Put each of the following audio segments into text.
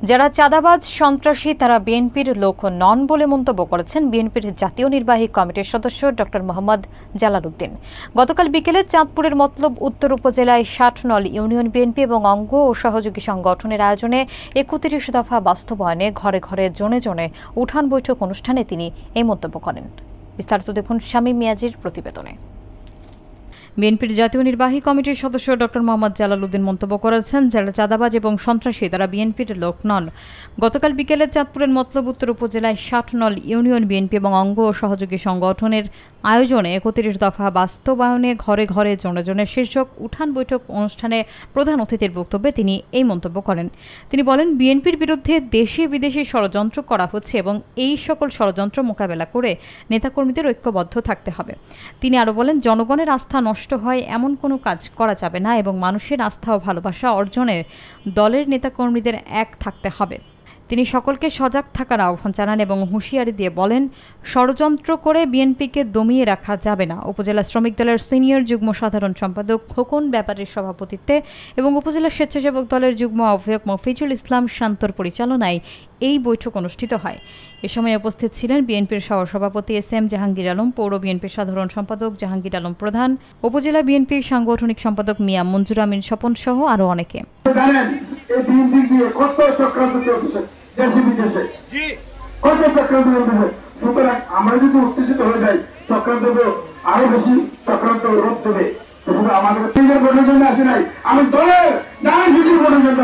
যারা চাঁদাবাজ সন্ত্রাসী তারা বিএনপির লোক নন বলে মন্তব্য করেছেন বিএনপির জাতীয় নির্বাহী কমিটির সদস্য ডক্টর মোহাম্মদ জালাল উদ্দিন। গতকাল বিকেলে চাঁদপুরের মতলব উত্তর উপজেলায় ৬০ নল ইউনিয়ন বিএনপি এবং অঙ্গ ও সহযোগী সংগঠনের আয়োজনে ৩১ দফা বাস্তবায়নে ঘরে ঘরে জনে জনে উঠান বৈঠক অনুষ্ঠানে তিনি এই মন্তব্য করেন। বিস্তারিত দেখুন শামীম মিয়াজির প্রতিবেদনে। বিএনপির জাতীয় নির্বাহী কমিটির সদস্য ডক্টর মোহাম্মদ জালাল উদ্দিন মন্তব্য করেছেন, যারা চাঁদাবাজ এবং সন্ত্রাসী তারা বিএনপির লোক নন। গতকাল বিকেলে চাঁদপুরের মতলব উত্তর উপজেলায় ৬০ নল ইউনিয়ন বিএনপি এবং অঙ্গ ও সহযোগী সংগঠনের আয়োজনে ৩১ দফা বাস্তবায়নে ঘরে ঘরে জনে জনে শীর্ষক উঠান বৈঠক অনুষ্ঠানে প্রধান অতিথির বক্তব্যে তিনি এই মন্তব্য করেন। তিনি বলেন, বিএনপির বিরুদ্ধে দেশি বিদেশি ষড়যন্ত্র করা হচ্ছে এবং এই সকল ষড়যন্ত্র মোকাবেলা করে নেতাকর্মীদের ঐক্যবদ্ধ থাকতে হবে। তিনি আরও বলেন, জনগণের আস্থা নষ্ট হয় এমন কোনো কাজ করা যাবে না এবং মানুষের আস্থা ও ভালোবাসা অর্জনে দলের নেতাকর্মীদের এক থাকতে হবে। তিনি সকলকে সজাগ থাকার আহ্বান জানান এবং হুঁশিয়ারি দিয়ে বলেন, ষড়যন্ত্র করে বিএনপিকে দমিয়ে রাখা যাবে না। উপজেলা শ্রমিক দলের সিনিয়র যুগ্ম সাধারণ সম্পাদক খোকন ব্যাপারীর সভাপতিত্বে এবং উপজেলা স্বেচ্ছাসেবক দলের যুগ্ম আহ্বায়ক মফিজুল ইসলাম শান্তর পরিচালনায় এই বৈঠক অনুষ্ঠিত হয়। এ সময় উপস্থিত ছিলেন বিএনপির সহসভাপতি এস.এম. জাহাঙ্গীর আলম, পৌর বিএনপির সাধারণ সম্পাদক জাহাঙ্গীর আলম প্রধান, উপজেলা বিএনপির সাংগঠনিক সম্পাদক মিয়া মঞ্জুর আমিন স্বপন সহ আরও অনেকে। আমরা যদি উত্তেজিত হয়ে যাই, চক্রান্ত আরো বেশি চক্রান্ত রূপ দেবে। আমাদের নিজের ভোটের জন্য আসে নাই, আমি দলের খুশির ভোটের জন্য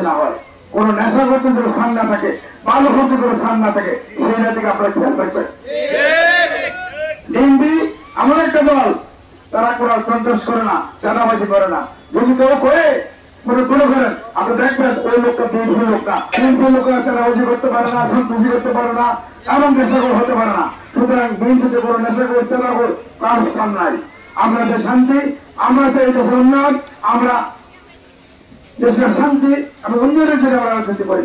না হয়, কোন নেশা করতে যেন স্থান না থাকে, ভালো করতে যেন স্থান না থাকে, সেইটা থেকে আপনারা খেয়াল রাখবেন। বিএনপি এমন একটা দল, তারা কোন সন্ত্রাস করে না, চাঁদাবাজি করে না। যদি কেউ করে মনে করেন, আপনি দেখবেন ওই লোকটা বিএনপির লোক না। বিএনপির লোকেরা চাঁদাবাজি করতে পারে না, সন্ত্রাসী করতে পারে না, এমন নেশাখোর হতে পারে না। সুতরাং বিএনপিতে কোনো নেশাখোর চাঁদাখোর কার স্থান নাই। আমরা যে শান্তি, আমরা চাই দেশের উন্নয়ন, আমরা দেশের শান্তি এবং উন্নয়নের জন্য আমরা রাজনীতি করি।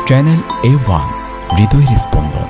চ্যানেল A1 হৃদয়ের স্পন্দন।